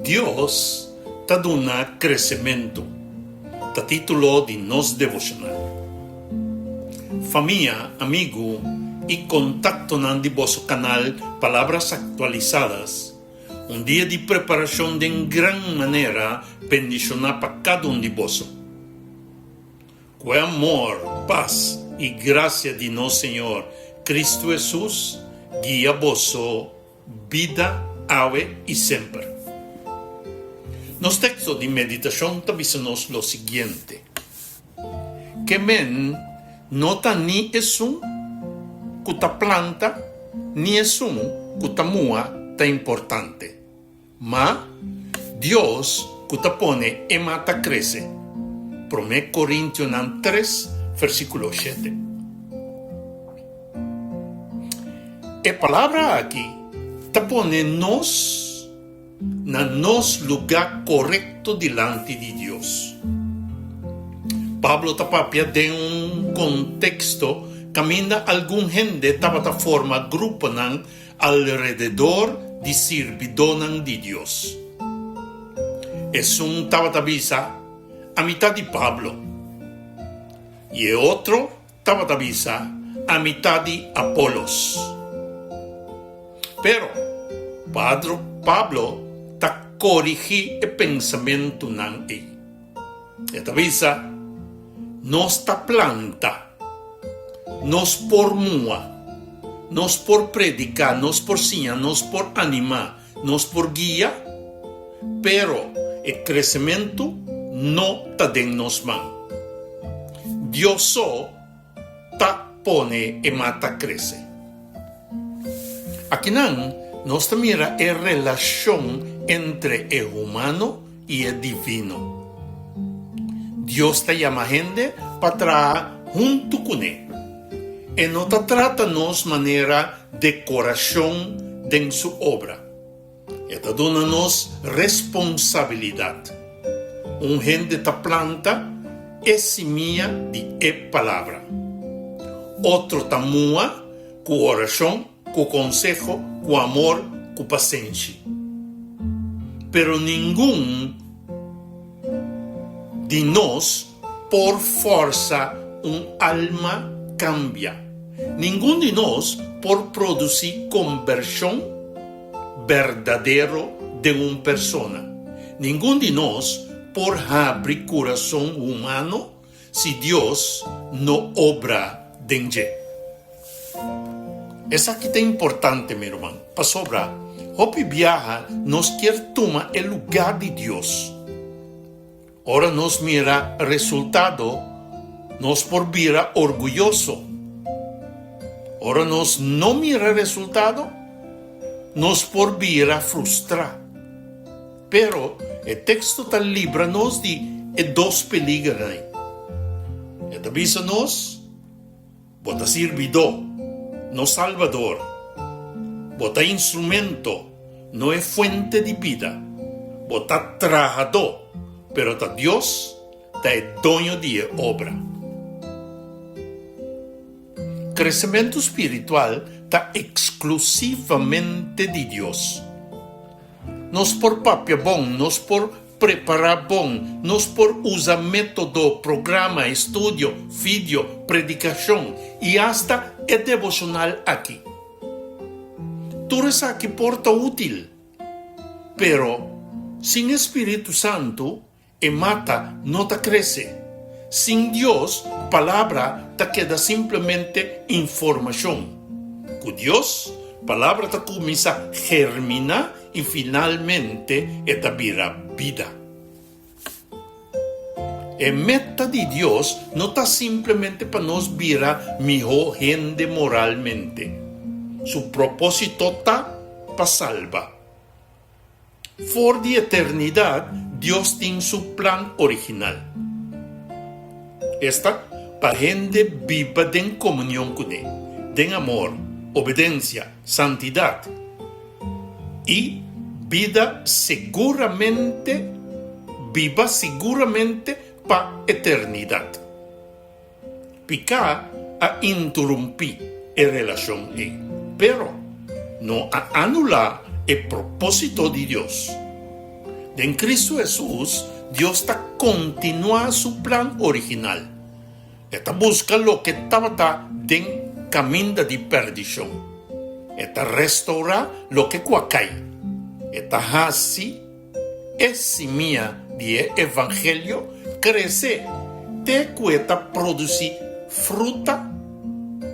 Dios ta duna crescimento, ta título de nos devocional. Familia, amigo y contacto nan di vosso canal Palabras Actualizadas. Un día de preparación de gran manera bendicionar para cada uno de vosso. Con amor, paz y gracia de nuestro Señor Cristo Jesús, guía vosso vida, ave y siempre. Nos textos de meditación avisanos lo siguiente: que men no ta ni es un cuta planta ni es un cuta mua ta importante, ma Dios cuta pone e mata crece. 1 Corintios 3 versículo 7. E palabra aquí ta pone nos na nos lugar correcto delante de Dios. Pablo tapapia de un contexto camina algún gente tabata forma grupo nan alrededor de servidor de Dios. Es un tabata visa a mitad de Pablo y otro tabata visa a mitad de Apolos. Pero Pablo ta corrigi el pensamiento nan e. Esta visa nos ta planta, nos por mua, nos por predicar, nos por enseñar, nos por animar, nos por guía, pero el crecimiento no ta den nos man. Dios so ta pone e mata crece. Aquí nos mira la relación entre el humano y el divino. Dios te llama gente para trabajar junto con él. Y no te trata nos manera de corazón en su obra. Y te dona nos responsabilidad. Un gente te planta es semilla de palabra. Otro te mua con oración, con consejo, con amor, con paciencia. Pero ningún de nos por fuerza un alma cambia. Ningún de nos por producir conversión verdadero de una persona. Ningún de nos por abrir corazón humano si Dios no obra dentro. Es aquí tan importante, mi hermano, para sobrar. Hopi viaja nos quiere tomar el lugar de Dios. Ahora nos mira resultado, nos por mira orgulloso. Ahora nos no mira resultado, nos por mira frustrar. Pero el texto tal libra nos de dos peligros. Esta avisa nos, bota servidor, no salvador. Bota instrumento, no es fuente de vida. Bota trabajador, pero ta Dios ta es dueño de obra. Crecimiento espiritual ta exclusivamente de Dios. Nos por papia bon, nos por preparar bon, nos por usar método, programa, estudio, vídeo, predicación y hasta el devocional aquí. Tú eres aquí porta útil, pero sin Espíritu Santo, e mata no te crece. Sin Dios, palabra te queda simplemente información. Con Dios, palabra te comienza a germinar y finalmente te vira vida. El meta de Dios no está simplemente para nos virar mejor gente moralmente. Su propósito está para salvar. For de eternidad, Dios tiene su plan original. Esta para gente viva en comunión con Él, en amor, obediencia, santidad y viva seguramente para eternidad. Pica a interrumpir la relación pero no a anular el propósito de Dios. En Cristo Jesús, Dios está continúa su plan original. Está busca lo que estaba en camino de perdición. Está restaura lo que cuacay. Está así, es mía de evangelio crece, te cuesta producir fruta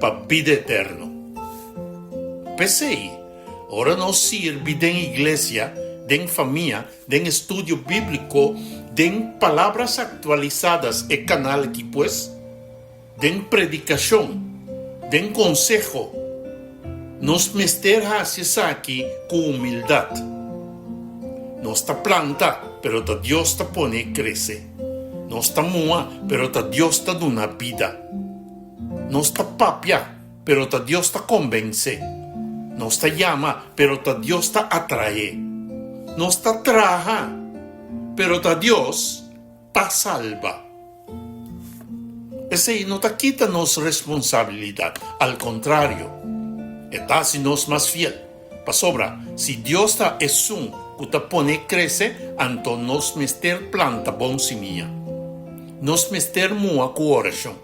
para vida eterna. Pensei, ahora nos sirve de iglesia, de familia, de estudio bíblico, de palabras actualizadas en canal aquí pues, de predicación, de consejo. Nos mester hacia aquí con humildad. No está planta, pero Dios te pone crece. No está mua, pero Dios te da una vida. No está papia, pero Dios te convence. No está llama, pero Dios te atrae. No está traja, pero Dios te salva. Ese no te quita nuestra responsabilidad. Al contrario, está haciéndonos más fiel. Pa sobra, si Dios es un que te pone crece, anto nos mester planta bon semilla. Nos mester mua con oración.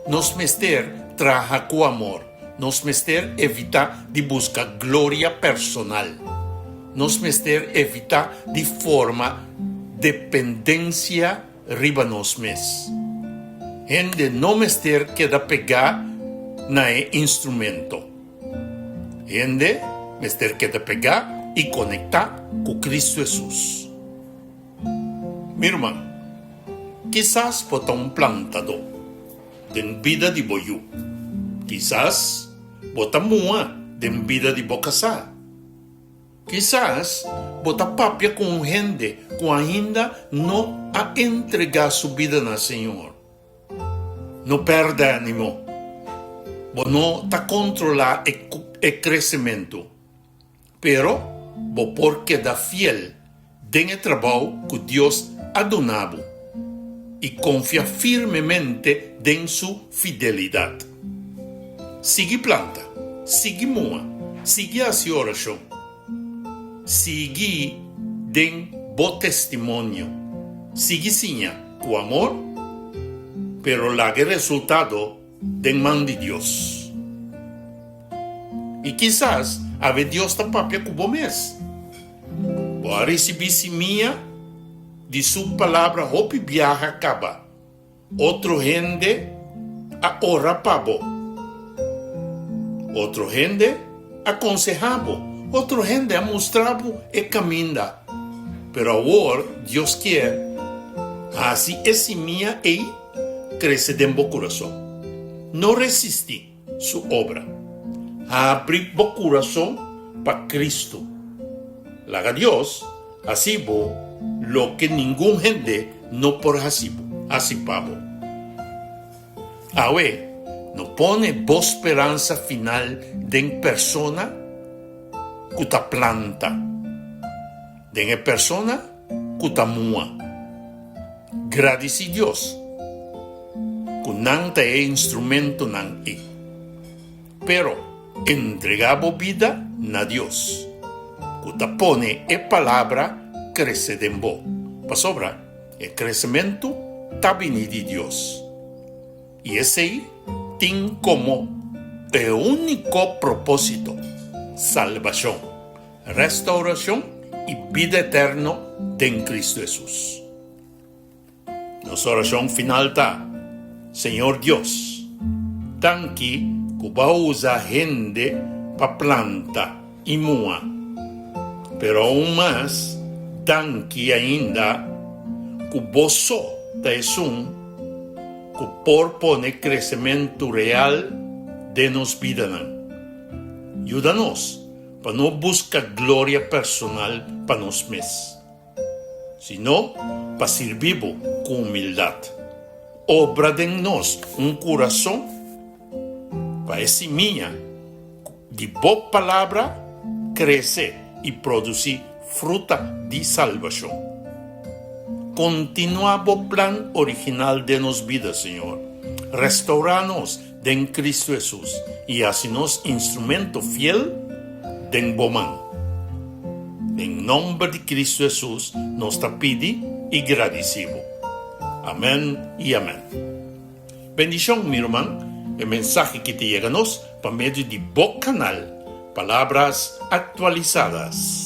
Nos mester traja con amor. Nos mester evita de buscar gloria personal. Nos mester evita de forma dependencia riba nos mes. Gente no mester queda pegar na instrumento. Gente mester queda pegar y conectar con Cristo Jesús. Mi hermano, quizás bota un plantador de vida de boyu. Quizás bota mua de vida de bocasá. Quizás bota papia com gente que ainda não ha entregado sua vida ao Senhor. Não perde ânimo. Bo não está controlar o crescimento. Pero, bo porque da fiel den trabalho que Deus ha donado e confia firmemente em sua fidelidade. Sigue planta, sigue mua, sigue a sua oração. Sigue den bom testemunho. Sigue sinha com amor, pero la resultado den man de Dios. E quizás ave Dios ta papia com bom mês. Vou receber semilla de sua palavra hope viaja acaba. Outro gente a ora pabo. Outro gente aconsejabo. Outro gente ha mostrado el camino. Pero ahora Dios quiere, así es mía y crece en mi corazón. No resistí su obra. Abrí mi corazón para Cristo. Laga Dios, así bo, lo que ningún gente no por así pavo. Ahora, no pone voz esperanza final de persona que ta planta, de persona que ta mua. Gradeci Dios, que nanta é instrumento nan é. Pero entregabo vida na Dios, que ta pone e palavra crece dembo. Pa sobra, e crescimento ta vini de Dios. E esse tem como o único propósito salvación, restauración y vida eterna en Cristo Jesús. Nuestra oración final está: Señor Dios, tanque que va a usar gente para planta y mua, pero aún más, tanque ainda que vos es un que por poner crecimiento real de nos vida. Ayúdanos para no buscar gloria personal para nos mesmos, sino para servir con humildad. Obra de nos un corazón para esa semilla de boa palabra crecer y producir fruta de salvación. Continúa el plan original de nos vida, Señor. Restauranos en Cristo Jesús y hacenos instrumento fiel den boman. En nombre de Cristo Jesús nos te pide y agradecido. Amén y amén. Bendición, mi hermano, el mensaje que te llega por medio de Boc Canal, Palabras Actualizadas.